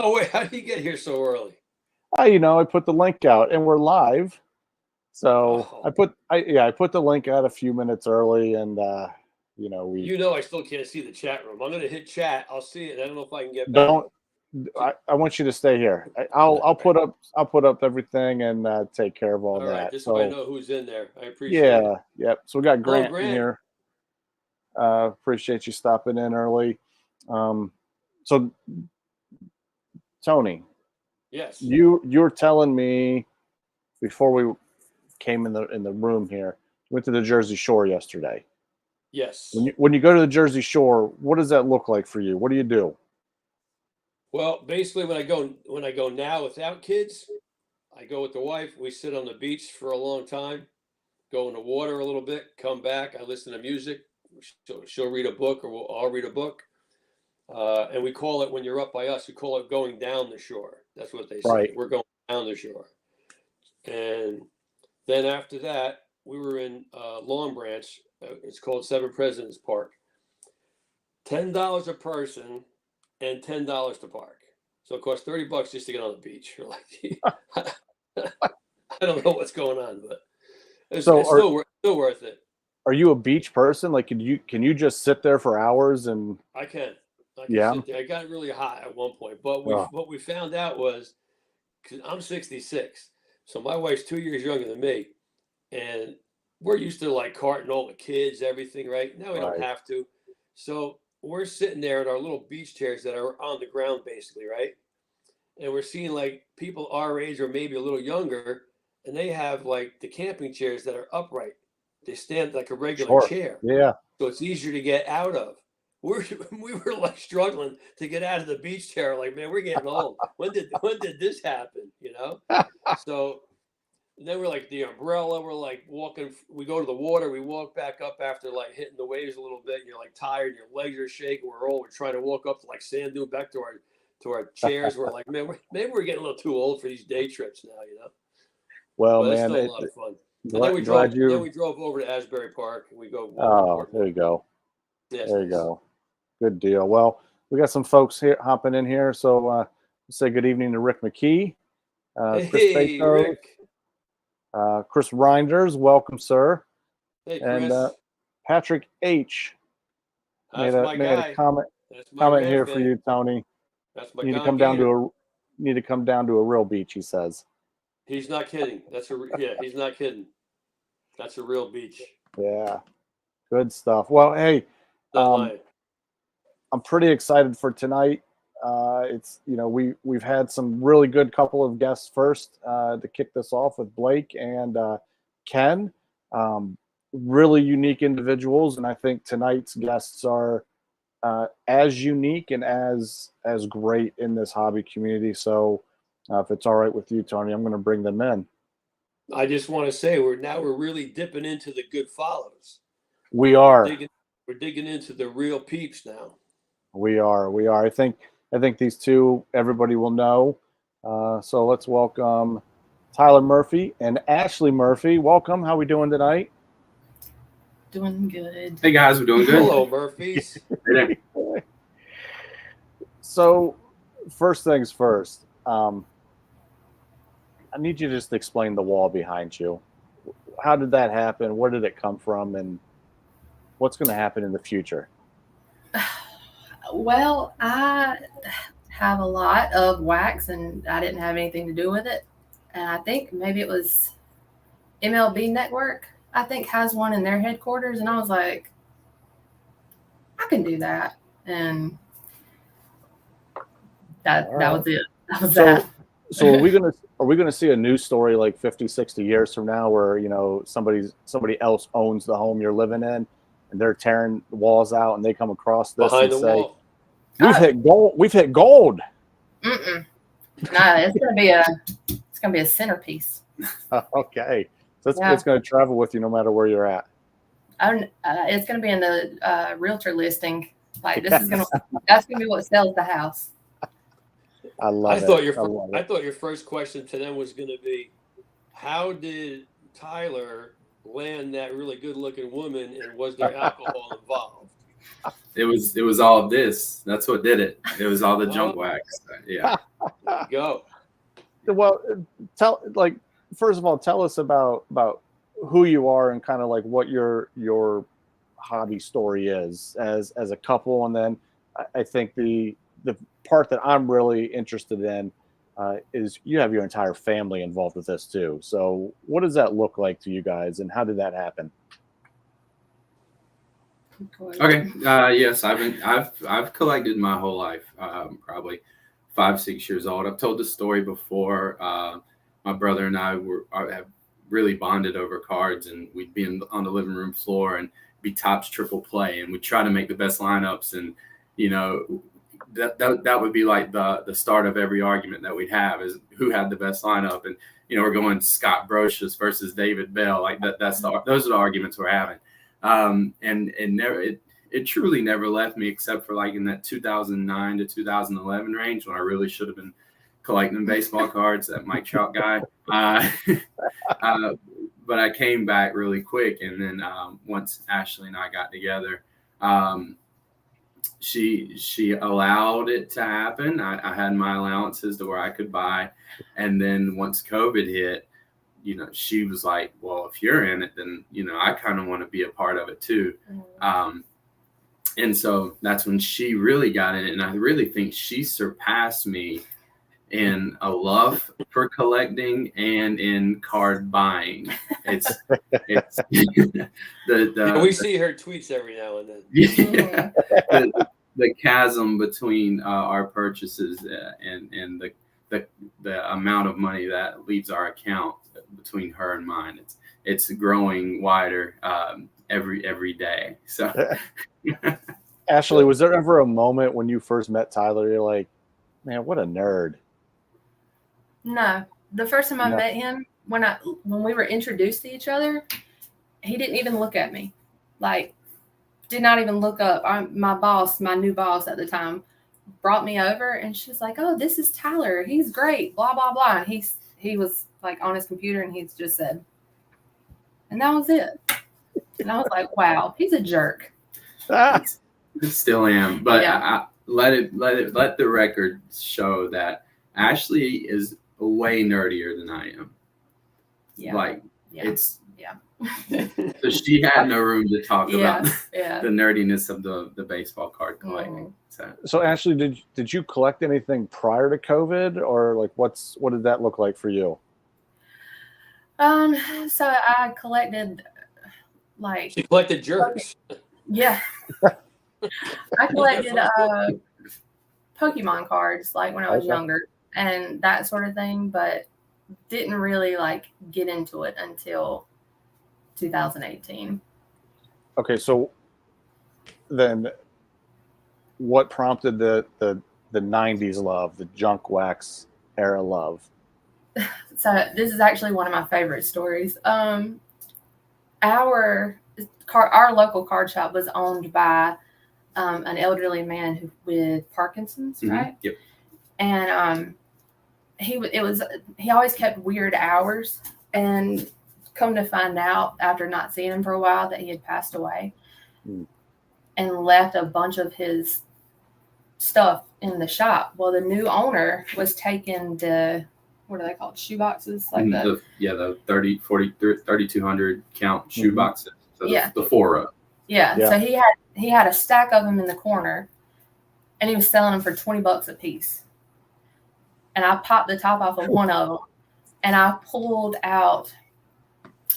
Oh wait, how did you get here so early? I put the link out and we're live. So Oh, I put the link out a few minutes early, and we I still can't see the chat room. I'm gonna hit chat. I'll see it. I don't know if I can get back. don't. I want you to stay here. I'll put up everything and take care of all All right, that. just so I So know who's in there. I appreciate it. yeah, yep. So we got Hello, Grant in Grant. here. Appreciate you stopping in early. So Tony, Yes. you're telling me before we came in the room here, you went to the Jersey Shore yesterday. Yes. When you go to the Jersey Shore, what does that look like for you? What do you do? Well, basically, when I go now without kids, I go with the wife. We sit on the beach for a long time, go in the water a little bit, come back. I listen to music. She'll read a book, or I'll read a book. And we call it, when you're up by us, we call it going down the shore. That's what they say. Right. We're going down the shore. And then after that, we were in Long Branch. It's called Seven Presidents Park. $10 a person and $10 to park. So it costs $30 just to get on the beach. You're like, I don't know what's going on, but it's still worth it. Are you a beach person? Like, can you just sit there for hours and? I can Yeah. sit there. I got really hot at one point, but what we found out was, because I'm 66, so my wife's 2 years younger than me, and we're used to like carting all the kids, everything, right? Now we don't have to. So we're sitting there in our little beach chairs that are on the ground, basically, right? And we're seeing like people our age or maybe a little younger, and they have like the camping chairs that are upright. They stand like a regular chair. Yeah. So it's easier to get out of. We were like struggling to get out of the beach chair. Like, man, we're getting old. When did this happen? So then we're like the umbrella. We're like walking. We go to the water. We walk back up after like hitting the waves a little bit. And you're like tired. Your legs are shaking. We're trying to walk up to like sand dune back to our chairs. We're like, man, maybe we're getting a little too old for these day trips now. Well, but man, it's still a lot of fun. Then we drove over to Asbury Park, and we go. There you go. Yes, there you go. Good deal. Well, we got some folks here hopping in here, so say good evening to Rick McKee, Chris Pato, Rick. Chris Reinders, welcome, sir. Hey, Chris. And Patrick H. That's made a comment here for you, Tony. That's my need to come down to a real beach, he says. He's not kidding. He's not kidding. That's a real beach. Yeah, good stuff. Well, hey, I'm pretty excited for tonight. It's we've had some really good couple of guests first to kick this off with Blake and Ken, really unique individuals, and I think tonight's guests are as unique and as great in this hobby community. So if it's all right with you, Tony, I'm going to bring them in. I just want to say we're really dipping into the GoodFollows. We are. We're digging into the real peeps now. We are. I think these two everybody will know. So let's welcome Tyler Murphey and Ashley Murphey. Welcome. How we doing tonight? Doing good. Hey guys, we're doing good. Hello, Murphys. So first things first. I need you to just explain the wall behind you. How did that happen? Where did it come from? And what's going to happen in the future? Well, I have a lot of wax, and I didn't have anything to do with it. And I think maybe it was MLB Network, I think, has one in their headquarters. And I was like, I can do that. And that was it. That was that. So are we gonna see a news story like 50, 60 years from now where somebody else owns the home you're living in and they're tearing the walls out and they come across this behind and the say, wall? We've hit gold. Mm-mm. No, it's gonna be a centerpiece. Okay, so it's gonna travel with you no matter where you're at. It's gonna be in the realtor listing. Like that's gonna be what sells the house. I love it. I thought your first question to them was going to be, how did Tyler land that really good-looking woman, and was there alcohol involved? It was all of this. That's what did it. It was all the junk Oh. wax. Yeah. Go. Well, first of all, tell us about who you are and kind of like what your hobby story is as a couple, and then I think the part that I'm really interested in is you have your entire family involved with this too. So what does that look like to you guys, and how did that happen? Okay. Yes, I've collected my whole life. Probably 5-6 years old. I've told this story before. My brother and I have really bonded over cards, and we'd be on the living room floor and be tops triple play, and we'd try to make the best lineups. And that would be like the start of every argument that we'd have, is who had the best lineup. And we're going Scott Brocious versus David Bell. Like those are the arguments we're having. And it truly never left me, except for like in that 2009 to 2011 range, when I really should have been collecting baseball cards, that Mike Trout guy. But I came back really quick. And then once Ashley and I got together, she allowed it to happen. I had my allowances to where I could buy. And then once COVID hit, she was like, well, if you're in it, then, I kind of want to be a part of it too. And so that's when she really got in it. And I really think she surpassed me in a love for collecting and in card buying. It's we see her tweets every now and then. Yeah, the chasm between our purchases and the amount of money that leaves our account between her and mine, it's growing wider every day. So Ashley, was there ever a moment when you first met Tyler you're like, man, what a nerd? No. The first time I met him, when we were introduced to each other, he didn't even look at me. Like, did not even look up. My new boss at the time, brought me over, and she's like, oh, this is Tyler. He's great, blah, blah, blah. And he was like on his computer, and he's just said, and that was it. And I was like, wow, he's a jerk. I still am. But Yeah. let the record show that Ashley is way nerdier than I am. Yeah. So she had no room to talk about the nerdiness of the baseball card collecting. So Ashley, did you collect anything prior to COVID, or like what did that look like for you? So I collected She collected jerks. Yeah. I collected Pokemon cards like when I was younger and that sort of thing, but didn't really like get into it until 2018. Okay, so then what prompted the 90s love, the junk wax era love? So this is actually one of my favorite stories. Our local card shop was owned by an elderly man with Parkinson's, right? Yep. And he always kept weird hours, and come to find out after not seeing him for a while that he had passed away and left a bunch of his stuff in the shop. Well, the new owner was taking what are they called? Shoe boxes? Like the 30, 40, 3,200 count shoe boxes. So the 4-row. Yeah. So he had a stack of them in the corner, and he was selling them for $20 a piece. And I popped the top off of one of them, and I pulled out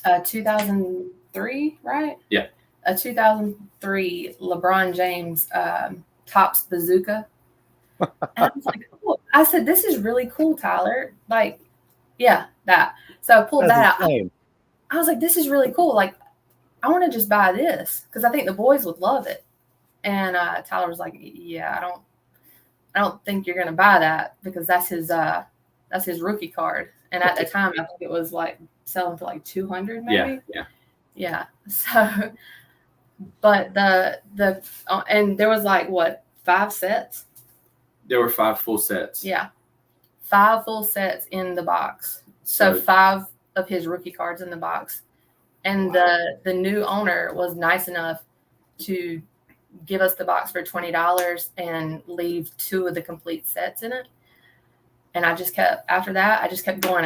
a 2003, right? Yeah. A 2003 LeBron James Topps Bazooka. And I was like, oh. I said, this is really cool, Tyler. Like, yeah, that. So I pulled that out. I was like, this is really cool. Like, I want to just buy this because I think the boys would love it. And Tyler was like, yeah, I don't think you're going to buy that because that's his rookie card. And at the time, I think it was like selling for like 200 maybe. Yeah. So, but and there was like what, 5 sets? There were 5 full sets. Yeah. 5 full sets in the box. So 5 of his rookie cards in the box. And the new owner was nice enough to give us the box for $20 and leave 2 of the complete sets in it. And I just kept going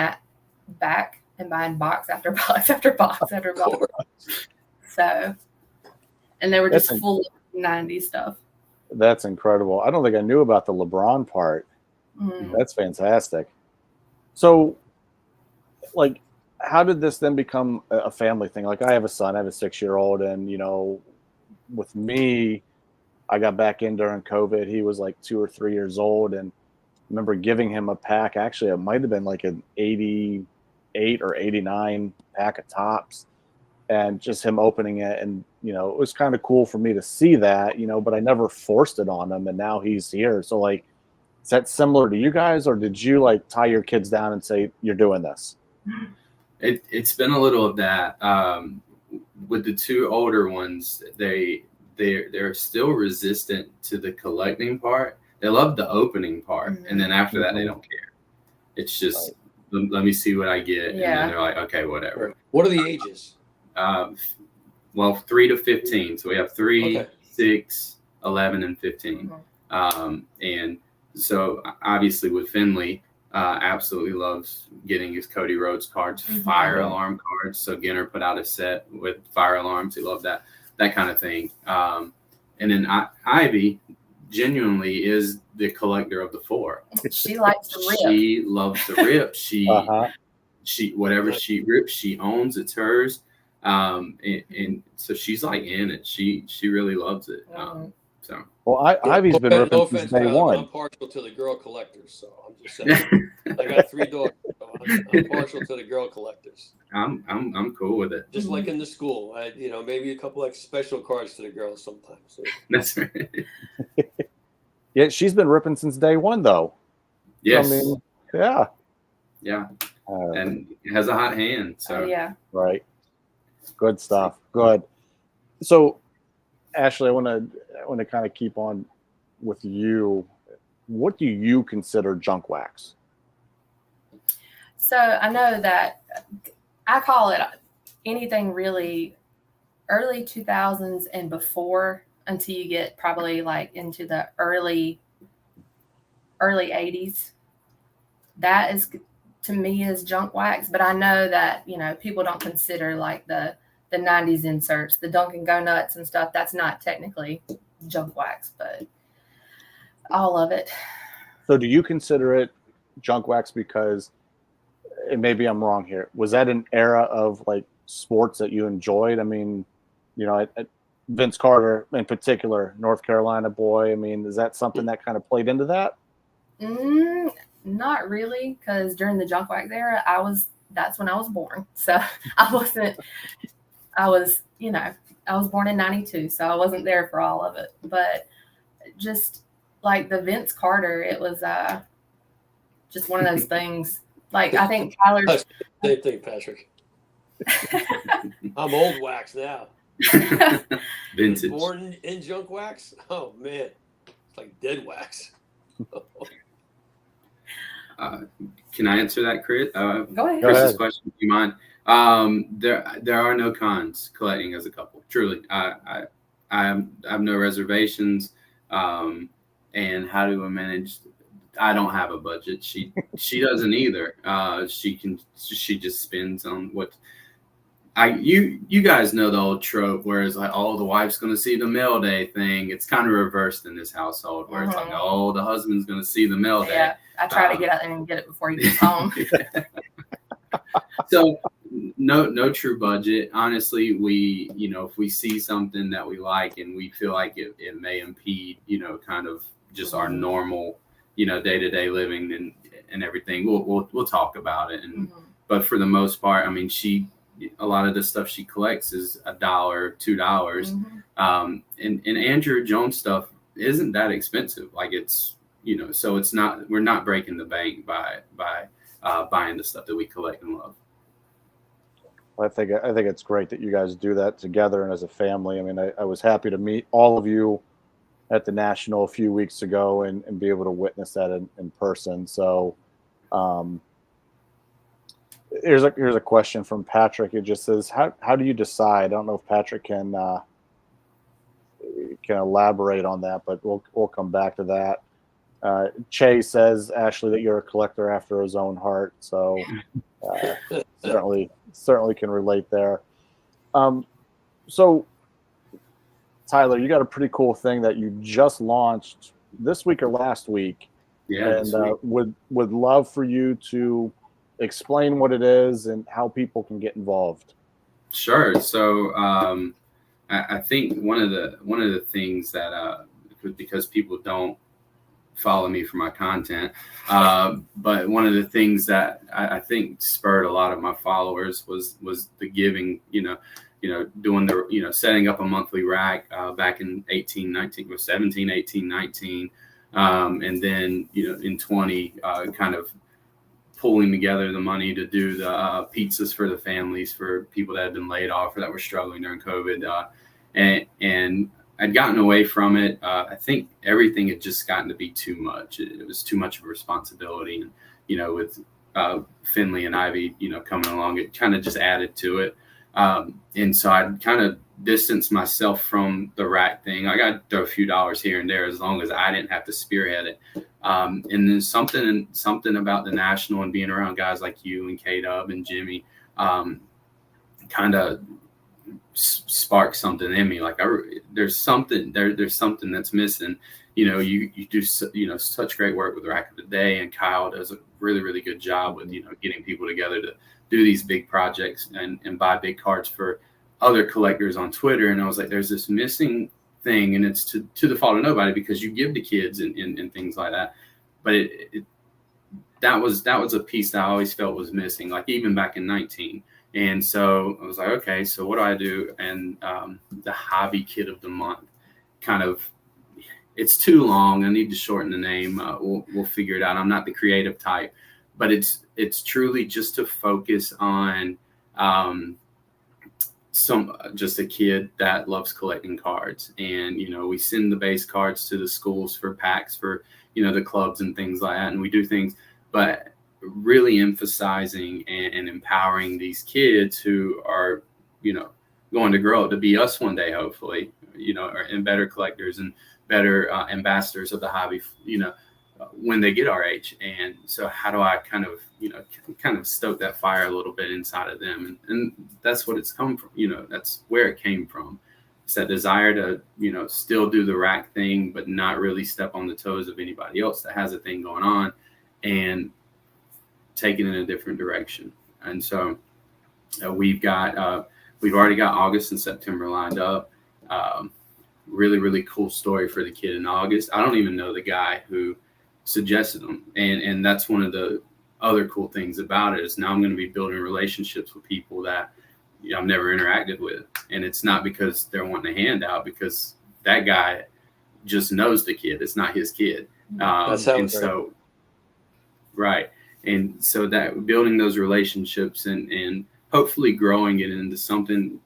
back and buying box after box after box after box. So, and they were just full of 90s stuff. That's incredible. I don't think I knew about the LeBron part. That's fantastic. So, like, how did this then become a family thing? Like, I have a son, I have a 6-year-old, and, you know, with me, I got back in during COVID. He was like 2 or 3 years old, and I remember giving him a pack. Actually, it might have been like an 88 or 89 pack of Tops, and just him opening it. And, you know, it was kind of cool for me to see that, you know, but I never forced it on him. And now he's here. So, like, is that similar to you guys, or did you like tie your kids down and say, you're doing this? It's been a little of that. With the 2 older ones, they're still resistant to the collecting part. They love the opening part, and then after that, they don't care. It's just let me see what I get, and then they're like, okay, whatever. What are the ages? Well, 3 to 15. So we have 3, 6, 11, and 15. And so obviously with Finley, absolutely loves getting his Cody Rhodes cards, fire alarm cards. So Ginner put out a set with fire alarms. He loved that kind of thing. And then Ivy genuinely is the collector of the 4. She likes to rip. She loves to rip. She whatever she rips, she owns. It's hers. And so she's like in it. She really loves it. So well, Ivy's been ripping since day one. I'm partial to the girl collectors, so I'm just saying. I got 3 daughters, so I'm partial to the girl collectors. I'm cool with it. Just like in the school, you know, maybe a couple like special cards to the girls sometimes. So. That's right. Yeah, she's been ripping since day one, though. Yes. I mean, yeah. Yeah. And has a hot hand. So yeah. Right. Good stuff. Good. So, Ashley, I want to kind of keep on with you. What do you consider junk wax? So I know that I call it anything really early 2000s and before, until you get probably like into the early 80s. That is, to me, is junk wax. But I know that, you know, people don't consider like the 90s inserts, the Dunkin' Go Nuts and stuff. That's not technically junk wax, but all of it. So do you consider it junk wax because, and maybe I'm wrong here, was that an era of like sports that you enjoyed? I mean, you know, Vince Carter in particular, North Carolina boy. I mean, is that something that kind of played into that? Not really, because during the junk wax era, that's when I was born. So I was born in 92, so I wasn't there for all of it. But just like the Vince Carter, it was just one of those things. Like, I think Tyler's same thing, Patrick. I'm old wax now. Vintage. Born in junk wax? Oh man, it's like dead wax. Can I answer that, Chris? Go ahead. Chris's question, do you mind? There are no cons collecting as a couple. Truly, I have no reservations. And how do I manage? I don't have a budget. She doesn't either. She just spends on what. You guys know the old trope where it's like, oh, the wife's going to see the mail day thing. It's kind of reversed in this household where it's like, oh, the husband's going to see the mail day. Yeah, I try to get out there and get it before he gets home. So no true budget. Honestly, if we see something that we like and we feel like it may impede, kind of just our normal, day-to-day living and everything, we'll talk about it. And but for the most part, I mean, a lot of the stuff she collects is $1, $2. And Andrew Jones stuff isn't that expensive. Like it's, so it's not, we're not breaking the bank by buying the stuff that we collect and love. I think it's great that you guys do that together and as a family. I mean, I was happy to meet all of you at the National a few weeks ago and be able to witness that in person. So, here's a question from Patrick. It just says, how do you decide? I don't know if Patrick can can elaborate on that, but we'll come back to that. Che says, Ashley, that you're a collector after his own heart, so certainly can relate there. So Tyler, you got a pretty cool thing that you just launched this week or last week. Yeah, and would love for you to explain what it is and how people can get involved. Sure. So I think one of the things that because people don't follow me for my content, but one of the things that I think spurred a lot of my followers was the giving. Doing the setting up a monthly rack back in 18, 19, or 17, 18, 19. And then, in 20, kind of pulling together the money to do the pizzas for the families, for people that had been laid off or that were struggling during COVID. And I'd gotten away from it. I think everything had just gotten to be too much. It was too much of a responsibility. And, with Finley and Ivy, coming along, it kind of just added to it. And so I'd kind of distance myself from the rack thing. I got to throw a few dollars here and there as long as I didn't have to spearhead it. And then something about the national and being around guys like you and K-Dub and Jimmy kind of sparked something in me. Like there's something that's missing. You do such great work with Rack of the Day, and Kyle does a really, really good job with getting people together to do these big projects and buy big cards for other collectors on Twitter. And I was like, there's this missing thing, and it's to the fault of nobody, because you give to kids and things like that. But that was a piece that I always felt was missing, like even back in 19. And so I was like, okay, so what do I do? And the Hobby Kid of the Month, kind of, it's too long. I need to shorten the name. We'll figure it out. I'm not the creative type, but it's truly just to focus on just a kid that loves collecting cards. And we send the base cards to the schools for packs for the clubs and things like that, and we do things, but really emphasizing and empowering these kids who are going to grow up to be us one day, hopefully, and better collectors and better ambassadors of the hobby, when they get our age. And so how do I kind of stoke that fire a little bit inside of them? And that's what it's come from. That's where it came from. It's that desire to, still do the rack thing, but not really step on the toes of anybody else that has a thing going on, and take it in a different direction. And so we've already got August and September lined up. Really, really cool story for the kid in August. I don't even know the guy who suggested them. And that's one of the other cool things about it, is now I'm going to be building relationships with people that I've never interacted with. And it's not because they're wanting a handout, because that guy just knows the kid. It's not his kid. Right. And so that building those relationships and hopefully growing it into something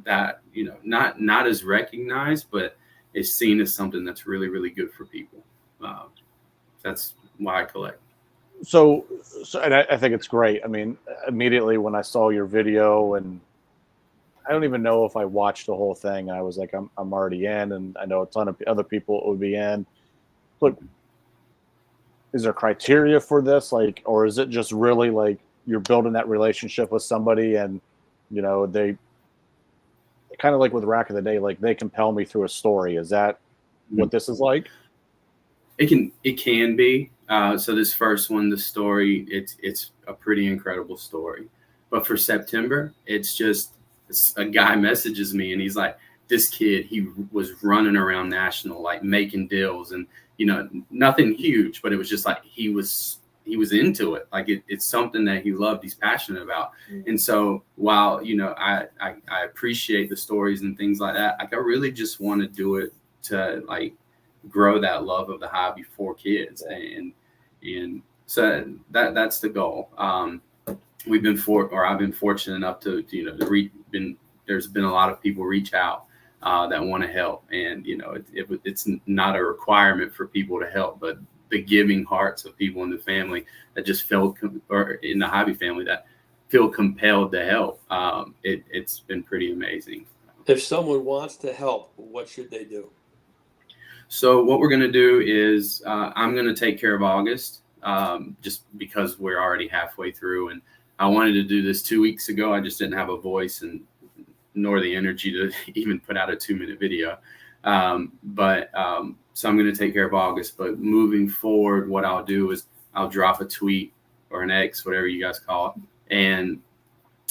that, not as recognized, but is seen as something that's really, really good for people. That's why I collect. So and I think it's great. I mean, immediately when I saw your video, and I don't even know if I watched the whole thing, I was like, I'm already in, and I know a ton of other people would be in. Look, is there criteria for this, or is it just really like you're building that relationship with somebody, and they kind of like with Rack of the Day, like they compel me through a story? Is that what this is like? It can be. So this first one, the story, it's a pretty incredible story. But for September, it's just a guy messages me, and he's like, this kid, he was running around national, like making deals, and nothing huge, but it was just like he was into it. Like it's something that he loved, he's passionate about. Mm-hmm. And so while I appreciate the stories and things like that, like I really just want to do it to like grow that love of the hobby for kids. And so that's the goal. I've been fortunate enough to there's been a lot of people reach out that want to help, and it's not a requirement for people to help, but the giving hearts of people in the family that just feel, or in the hobby family, that feel compelled to help. It's been pretty amazing. If someone wants to help, what should they do? So what we're going to do is I'm going to take care of August just because we're already halfway through. And I wanted to do this 2 weeks ago. I just didn't have a voice and nor the energy to even put out a 2-minute video. So I'm going to take care of August. But moving forward, what I'll do is I'll drop a tweet or an X, whatever you guys call it. And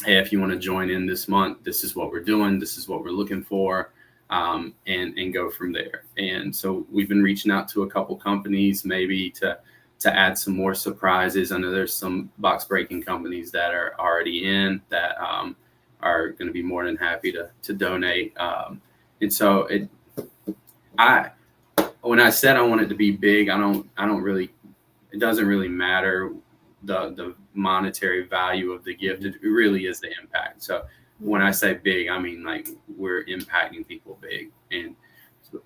hey, if you want to join in this month, this is what we're doing. This is what we're looking for. And go from there. And so we've been reaching out to a couple companies, maybe to add some more surprises. I know there's some box breaking companies that are already in that are going to be more than happy to donate. And so when I said I want it to be big, it doesn't really matter the monetary value of the gift. It really is the impact. So when I say big, I mean like we're impacting people big.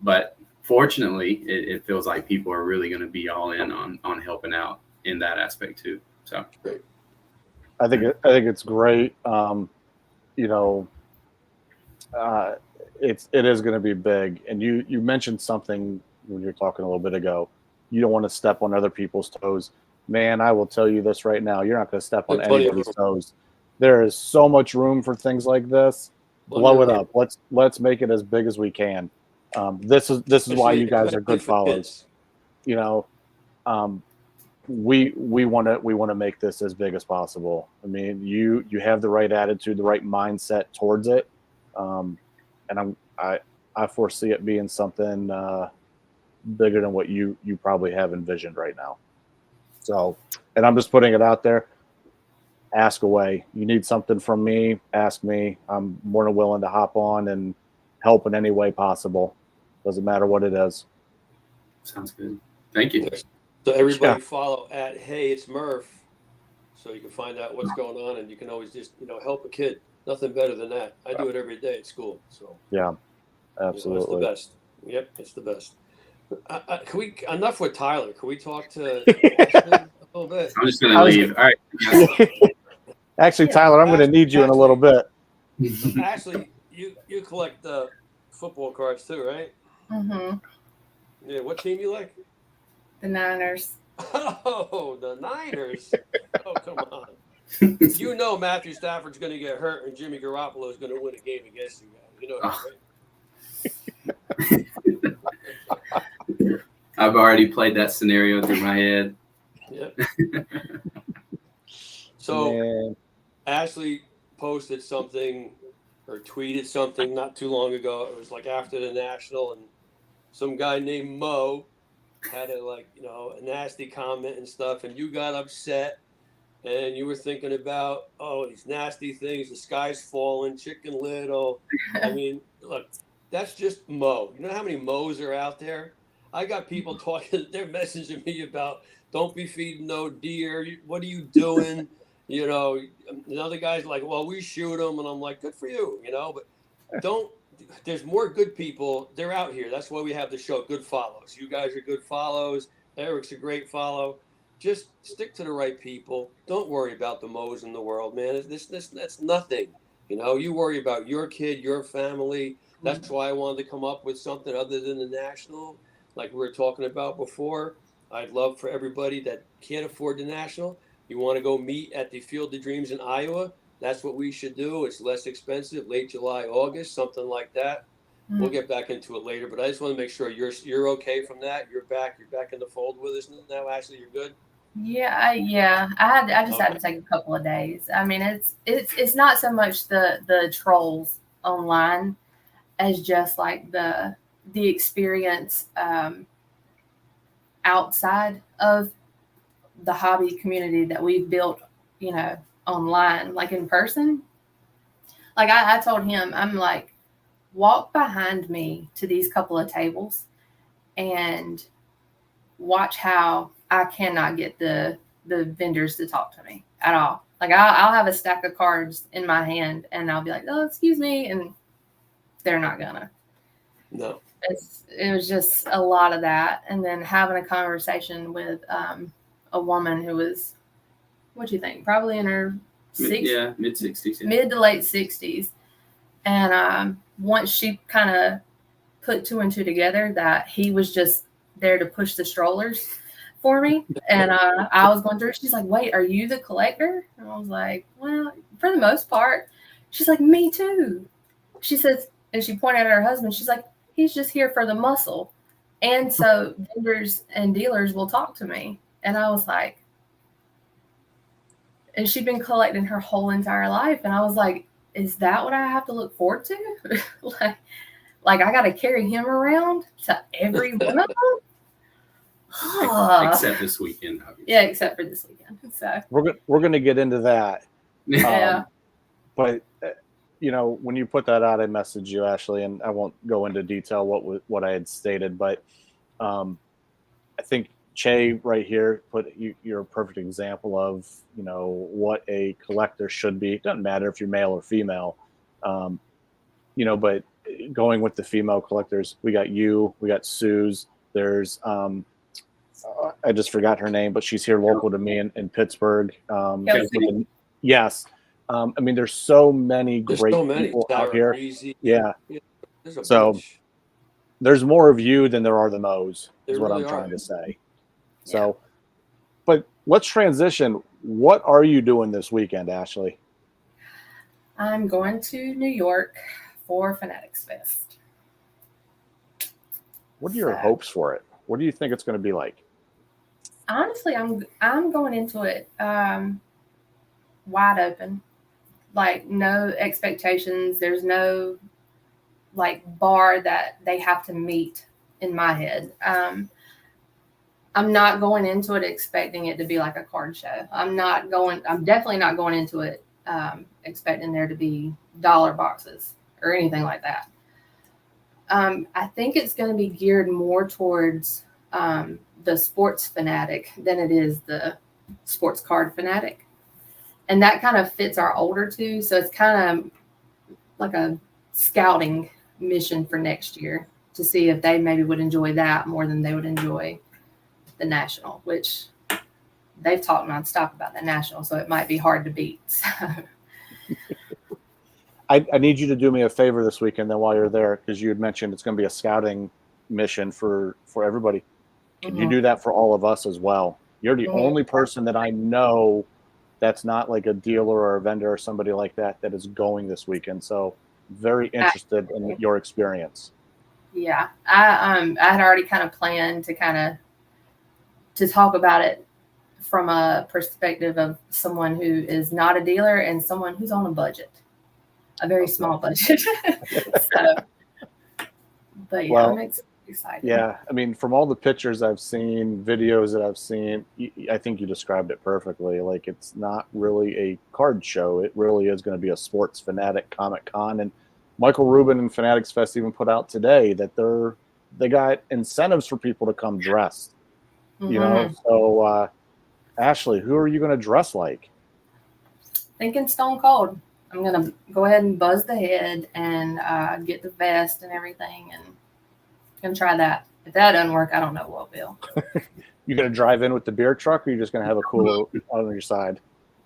But fortunately, it feels like people are really going to be all in on helping out in that aspect too. So I think it's great. It is going to be big. And you mentioned something when you were talking a little bit ago. You don't want to step on other people's toes. Man, I will tell you this right now. You're not going to step on anybody's toes. There is so much room for things like this. Blow it up. Let's make it as big as we can. This is why you guys are GoodFollows. We want to make this as big as possible. I mean, you have the right attitude, the right mindset towards it, and I foresee it being something bigger than what you probably have envisioned right now. So, and I'm just putting it out there. Ask away. You need something from me, ask me. I'm more than willing to hop on and help in any way possible. Doesn't matter what it is. Sounds good. Thank you. So everybody follow at Hey It's Murph, so you can find out what's going on, and you can always just help a kid. Nothing better than that. I do it every day at school. So yeah, absolutely, it's the best. Yep, it's the best. Can we enough with Tyler? Can we talk to Ashley a little bit? I'm just gonna leave. All right. Actually, Tyler, I'm going to need you in a little bit. Ashley, you collect the football cards too, right? Mm-hmm. Yeah. What team you like? The Niners. Oh, the Niners. Oh, come on. Matthew Stafford's going to get hurt and Jimmy Garoppolo is going to win a game against you guys. You know that, right? I've already played that scenario through my head. Yep. So Ashley posted something or tweeted something not too long ago. It was like after the National, and some guy named Mo had a nasty comment and stuff, and you got upset and you were thinking about, these nasty things, the sky's falling, Chicken Little. I mean, look, that's just Mo. You know how many Mo's are out there? I got people talking, they're messaging me about, don't be feeding no deer. What are you doing? Another guy's like, well, we shoot them. And I'm like, good for you, but there's more good people. They're out here. That's why we have the show, GoodFollows. You guys are GoodFollows. Eric's a great follow. Just stick to the right people. Don't worry about the Mo's in the world, man. That's nothing. You worry about your kid, your family. That's why I wanted to come up with something other than the National, like we were talking about before. I'd love for everybody that can't afford the National. You want to go meet at the Field of Dreams in Iowa? That's what we should do. It's less expensive, late July, August, something like that. Mm-hmm. We'll get back into it later, but I just want to make sure you're okay from that. You're back in the fold with us now. Ashley, you're good? Yeah. I just had to take a couple of days. I mean, it's not so much the trolls online as just like the experience outside of the hobby community that we've built, online, like in person. Like I told him, I'm like, walk behind me to these couple of tables and watch how I cannot get the vendors to talk to me at all. Like I'll have a stack of cards in my hand and I'll be like, oh, excuse me. And they're not gonna. No. It was just a lot of that. And then having a conversation with a woman who was, what do you think? Probably in her mid-60s. Mid to late 60s. And once she kind of put two and two together that he was just there to push the strollers for me. And I was going through. She's like, "Wait, are you the collector?" And I was like, "Well, for the most part." She's like, "Me too." She says, and she pointed at her husband. She's like, "He's just here for the muscle." And so vendors and dealers will talk to me. And I was like, and she'd been collecting her whole entire life. And I was like, is that what I have to look forward to? like I got to carry him around to every one of them? Except this weekend, obviously. Yeah, except for this weekend. So we're going to get into that. Yeah. But when you put that out, I messaged you, Ashley, and I won't go into detail what I had stated, but I think Che right here you're a perfect example of what a collector should be. It doesn't matter if you're male or female, but going with the female collectors, we got Sue's. There's I just forgot her name, but she's here local to me in Pittsburgh. Yes. I mean, there's so many great people out here. Easy. Yeah. So there's more of you than there are the Mo's, is what I'm trying to say. Yeah. So, but let's transition. What are you doing this weekend, Ashley? I'm going to New York for Fanatics Fest. What are your hopes for it? What do you think it's going to be like? Honestly, I'm going into it wide open, like no expectations. There's no like bar that they have to meet in my head. I'm not going into it expecting it to be like a card show. I'm definitely not going into it expecting there to be dollar boxes or anything like that. I think it's going to be geared more towards the sports fanatic than it is the sports card fanatic. And that kind of fits our older two. So it's kind of like a scouting mission for next year to see if they maybe would enjoy that more than they would enjoy the national, which they've talked nonstop about the national. So it might be hard to beat. So. I need you to do me a favor this weekend then while you're there, because you had mentioned it's going to be a scouting mission for everybody. Can you do that for all of us as well? You're the only person that I know that's not like a dealer or a vendor or somebody like that is going this weekend. So very interested in your experience. Yeah, I had already kind of planned to talk about it from a perspective of someone who is not a dealer and someone who's on a budget, a very small budget. So, but yeah, I'm excited. Yeah, I mean, from all the pictures I've seen, videos that I've seen, I think you described it perfectly. Like, it's not really a card show. It really is going to be a sports fanatic Comic Con. And Michael Rubin and Fanatics Fest even put out today that they got incentives for people to come dressed. So Ashley, who are you going to dress like? Thinking Stone Cold. I'm going to go ahead and buzz the head and get the vest and everything, and going to try that. If that doesn't work, I don't know what will. You going to drive in with the beer truck, or you just going to have a cooler on your side?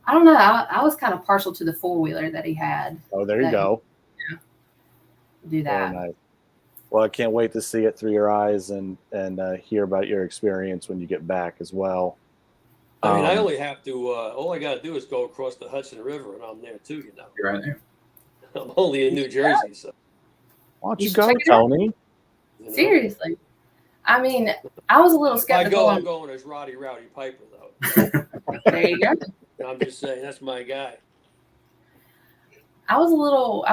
I don't know. I was kind of partial to the four-wheeler that he had. Oh, there you go. Yeah. Do that. Very nice. Well, I can't wait to see it through your eyes and hear about your experience when you get back as well. I mean, I only have to. All I got to do is go across the Hudson River, and I'm there too. You're right there. I'm only in New Jersey, so. Why don't you go, Tony? Seriously. I mean, I was a little skeptical. I'm going as Roddy Rowdy Piper, though. There you go. I'm just saying, that's my guy. I was a little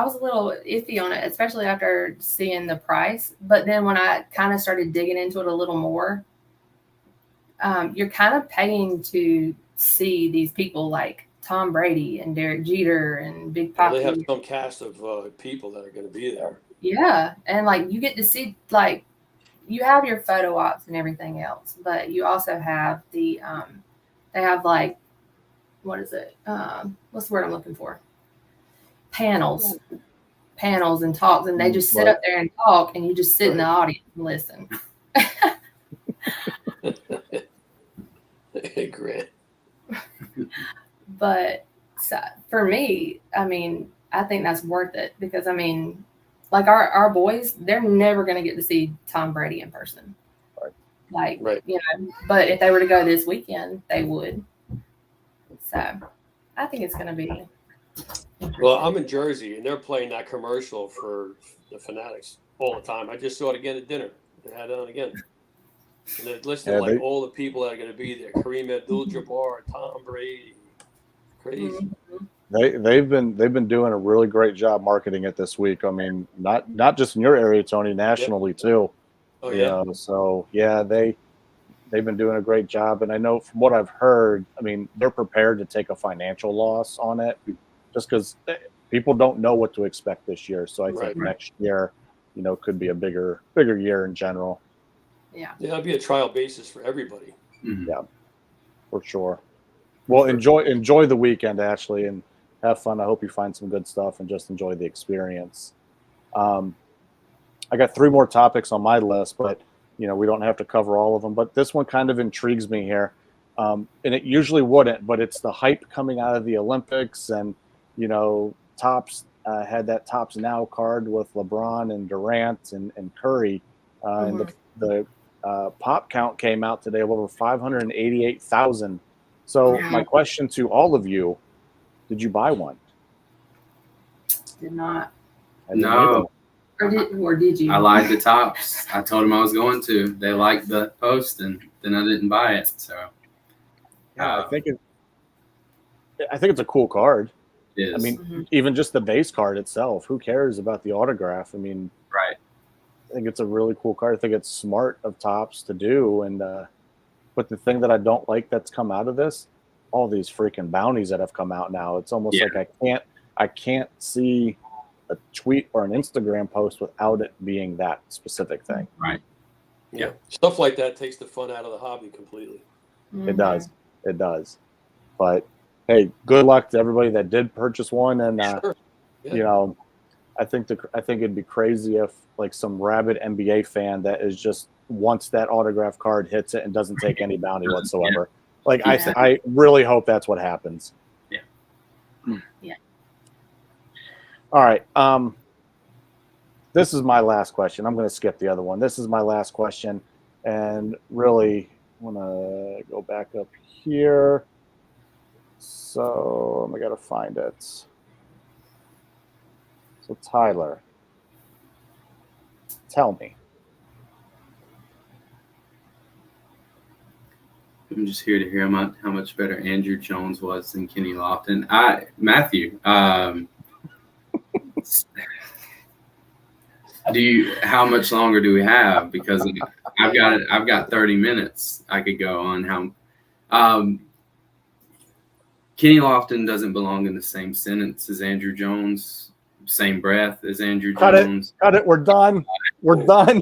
iffy on it, especially after seeing the price. But then when I kind of started digging into it a little more, you're kind of paying to see these people like Tom Brady and Derek Jeter and Big Papi. They have some cast of people that are going to be there. Yeah, and like you get to see, like, you have your photo ops and everything else, but you also have the they have like, what is it? What's the word I'm looking for? Panels and talks, and they just sit up there and talk, and you just sit in the audience and listen. Great. But so, for me, I mean, I think that's worth it because, I mean, like our boys, they're never going to get to see Tom Brady in person. Right. Like, Right. you know, but if they were to go this weekend, they would. So I think it's going to be. Well, I'm in Jersey, and they're playing that commercial for the Fanatics all the time. I just saw it again at dinner. They had it on again. And they're listing like all the people that are going to be there: Kareem Abdul-Jabbar, Tom Brady. Crazy. They've been doing a really great job marketing it this week. I mean, not just in your area, Tony, nationally too. Oh yeah. So yeah, they've been doing a great job, and I know from what I've heard, I mean, they're prepared to take a financial loss on it, just because people don't know what to expect this year. So I think next year, you know, could be a bigger year in general. Yeah. Yeah, it'll be a trial basis for everybody. Mm-hmm. Yeah, for sure. Well, enjoy the weekend, Ashley, and have fun. I hope you find some good stuff and just enjoy the experience. I got 3 more topics on my list, but you know we don't have to cover all of them. But this one kind of intrigues me here, and it usually wouldn't. But it's the hype coming out of the Olympics, and you know, Topps had that Topps Now card with LeBron and Durant and Curry, and the pop count came out today of over 588,000. So my question to all of you, did you buy one? Did not. No. Or did you? I lied to Topps. I told them I was going to. They liked the post, and then I didn't buy it. So yeah, I think it's a cool card. It is. I mean, even just the base card itself. Who cares about the autograph? I mean, right. I think it's a really cool card. I think it's smart of Topps to do. And but the thing that I don't like that's come out of this, all these freaking bounties that have come out now. It's almost like I can't see a tweet or an Instagram post without it being that specific thing. Right. Yeah. Stuff like that takes the fun out of the hobby completely. It does. It does. But hey, good luck to everybody that did purchase one. And you know, I think it'd be crazy if like some rabid NBA fan that is just once that autograph card hits it and doesn't take any bounty whatsoever. Like I really hope that's what happens. Yeah. Yeah. All right. This is my last question. I'm going to skip the other one. This is my last question, and really want to go back up here. So I got to find it. So Tyler, tell me. I'm just here to hear how much better Andrew Jones was than Kenny Lofton. Matthew, how much longer do we have? Because I've got 30 minutes I could go on how Kenny Lofton doesn't belong in the same sentence as Andrew Jones, same breath as Andrew Jones. Cut it. We're done. We're done.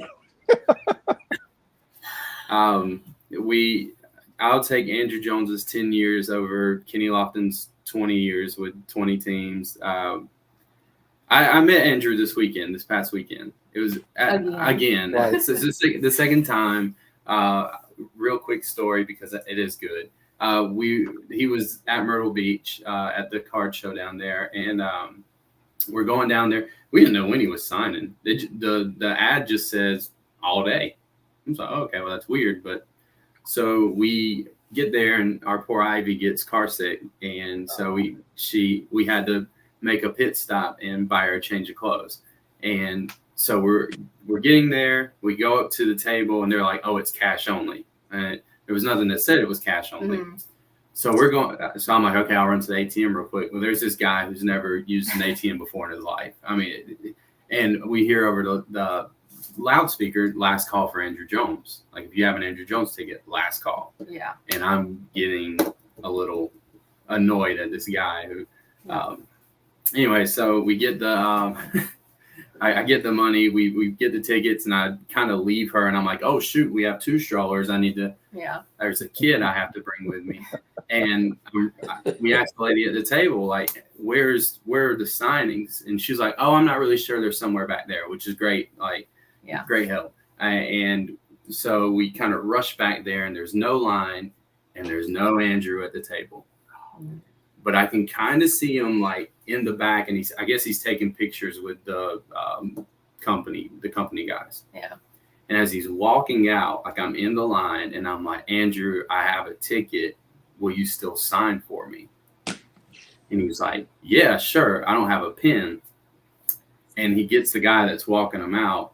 I'll take Andrew Jones's 10 years over Kenny Lofton's 20 years with 20 teams. I met Andrew this past weekend. It was again. Right. It's the second time. Real quick story because it is good. He was at Myrtle Beach at the card show down there, and we're going down there. We didn't know when he was signing. The ad just says all day. I'm like, oh, okay, well that's weird, but so we get there and our poor Ivy gets car sick, and so we had to make a pit stop and buy her a change of clothes. And so we're getting there. We go up to the table and they're like, oh, it's cash only. And there was nothing that said it was cash only. So I'm like, okay, I'll run to the ATM real quick. Well, there's this guy who's never used an ATM before in his life. I mean, and we hear over the loudspeaker, last call for Andrew Jones. Like, if you have an Andrew Jones ticket, last call. Yeah. And I'm getting a little annoyed at this guy who, anyway, so we get the, I get the money, we get the tickets, and I kind of leave her, and I'm like, oh shoot, we have 2 strollers. I need to, there's a kid I have to bring with me. And we asked the lady at the table, like, where are the signings? And she's like, oh, I'm not really sure. They're somewhere back there, which is great. Like, great help. And so we kind of rush back there, and there's no line, and there's no Andrew at the table. But I can kind of see him like in the back, and I guess he's taking pictures with the the company guys. Yeah. And as he's walking out, like I'm in the line, and I'm like, Andrew, I have a ticket. Will you still sign for me? And he's like, yeah, sure. I don't have a pen. And he gets the guy that's walking him out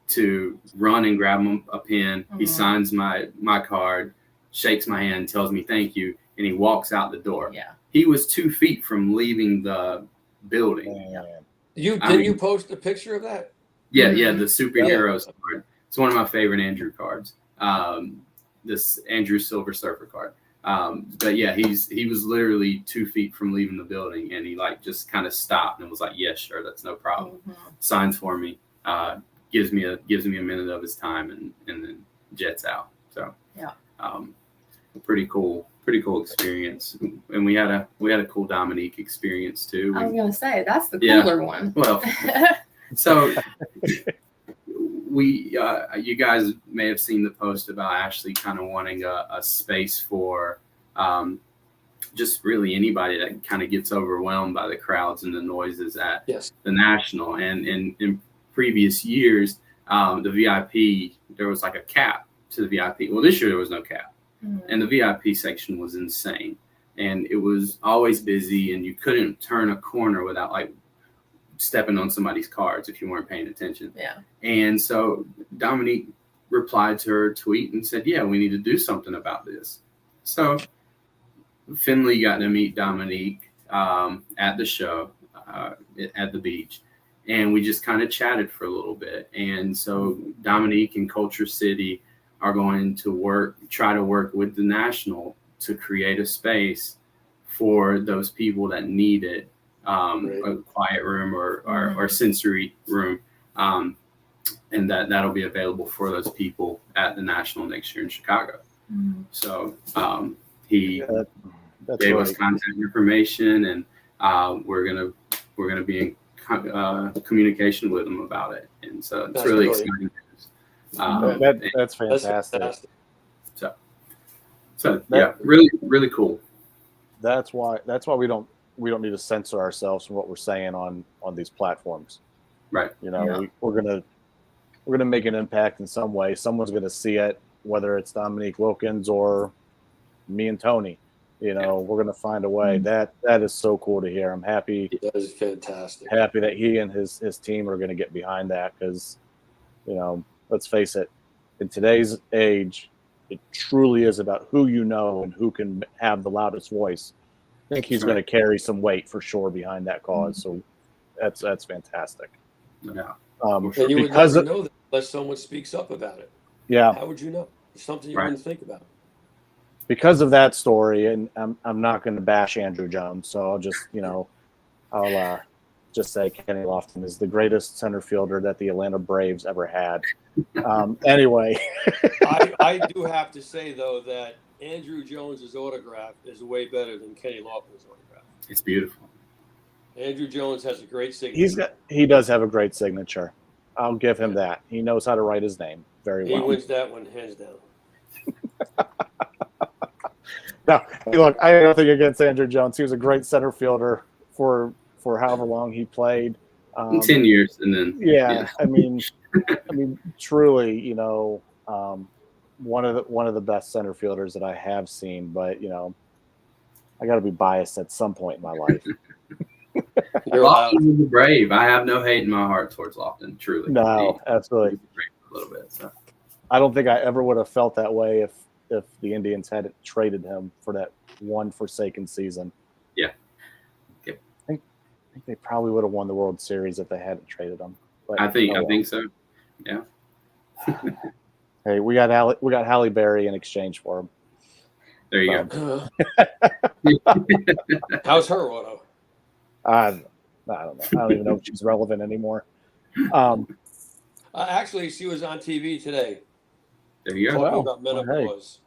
to run and grab him a pen. He signs my card, shakes my hand, tells me thank you, and he walks out the door. Yeah. He was 2 feet from leaving the building. Didn't you post a picture of that? Yeah, the superheroes card. It's one of my favorite Andrew cards. This Andrew Silver Surfer card. But yeah, he was literally 2 feet from leaving the building, and he like just kind of stopped and was like, "Yes, sure, that's no problem." Signs for me, gives me a minute of his time, and then jets out. So yeah, pretty cool experience. And we had a cool Dominique experience too. I was gonna say that's the cooler one. Well, so. You guys may have seen the post about Ashley kind of wanting a space for just really anybody that kind of gets overwhelmed by the crowds and the noises at the National. And in previous years, the VIP, there was like a cap to the VIP. Well, this year there was no cap. And the VIP section was insane. And it was always busy, and you couldn't turn a corner without like stepping on somebody's cards if you weren't paying attention. Yeah. And so Dominique replied to her tweet and said, yeah, we need to do something about this. So Finley got to meet Dominique at the show at the beach, and we just kind of chatted for a little bit. And so Dominique and Culture City are going to try to work with the National to create a space for those people that need it. A quiet room or sensory room, and that'll be available for those people at the National next year in Chicago. So he gave us contact information, and we're gonna be in communication with them about it, and so it's really exciting news. That's fantastic. So yeah, really cool. That's why we don't need to censor ourselves from what we're saying on these platforms. Right. You know, we're gonna make an impact in some way. Someone's gonna see it, whether it's Dominique Wilkins or me and Tony. You know, we're gonna find a way. That is so cool to hear. I'm happy. That is fantastic. Happy that he and his team are gonna get behind that, because, you know, let's face it, in today's age, it truly is about who you know and who can have the loudest voice. I think he's going to carry some weight for sure behind that cause. So that's fantastic. Yeah. And you would never know that unless someone speaks up about it. Yeah. How would you know? It's something you wouldn't think about. Because of that story, and I'm not going to bash Andrew Jones, so I'll just, I'll just say Kenny Lofton is the greatest center fielder that the Atlanta Braves ever had. Anyway. I do have to say, though, that Andrew Jones's autograph is way better than Kenny Lofton's autograph. It's beautiful. Andrew Jones has a great signature. He does have a great signature. I'll give him that. He knows how to write his name very well. He wins that one hands down. Now, look, I have nothing against Andrew Jones. He was a great center fielder for however long he played. 10 years, and then I mean, truly, one of the best center fielders that I have seen. But I got to be biased at some point in my life. Lofton is a Brave. I have no hate in my heart towards Lofton. Truly, no, absolutely. A little bit. So. I don't think I ever would have felt that way if the Indians hadn't traded him for that one forsaken season. Yeah. I think they probably would have won the World Series if they hadn't traded him. But I think so. Yeah. Hey, we got Halle Berry in exchange for him. There you go. How's her auto? I don't know. I don't even know if she's relevant anymore. Actually, she was on TV today. There you go. Talking about menopause.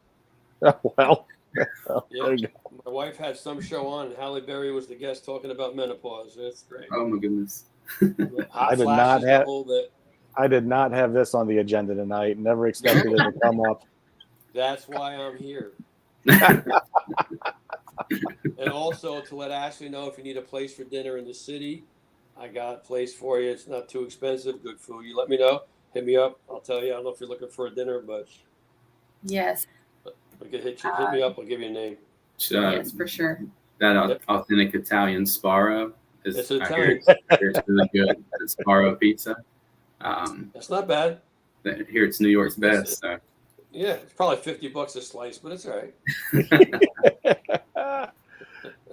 Well, Yeah. there you go. My wife had some show on, and Halle Berry was the guest talking about menopause. That's great. Oh my goodness. Hot I did flashes not have- a little bit. I did not have this on the agenda tonight. Never expected it to come up. That's why I'm here. And also to let Ashley know if you need a place for dinner in the city, I got a place for you. It's not too expensive. Good food. You let me know. Hit me up. I'll tell you. I don't know if you're looking for a dinner, but Yes. I can hit me up. I'll give you a name. Yes, for sure. That authentic Italian Sparrow is It's I Italian. hear it's really good. The Sparrow pizza. That's not bad. Here it's New York's best. So. Yeah, it's probably $50 a slice, but it's all right.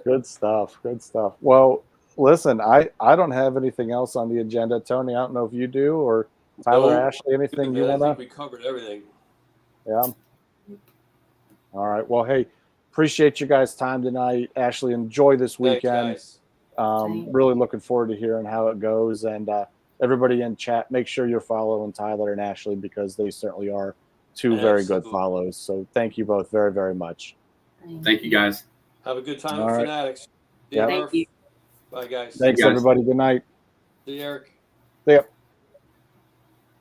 Good stuff. Good stuff. Well, listen, I don't have anything else on the agenda. Tony, I don't know if you do, or Tyler, No, Ashley, anything you I want think to? we covered everything. Yeah. All right. Well, hey, appreciate you guys' time tonight. Ashley, enjoy this weekend. Thanks, guys. Really looking forward to hearing how it goes. And everybody in chat, make sure you're following Tyler and Ashley because they certainly are two very good follows. So thank you both very, very much. Thank you, guys. Have a good time All with right. Fanatics. Yep. Thank you. Bye, guys. Thanks, guys. everybody. Good night. See you, Eric. See ya.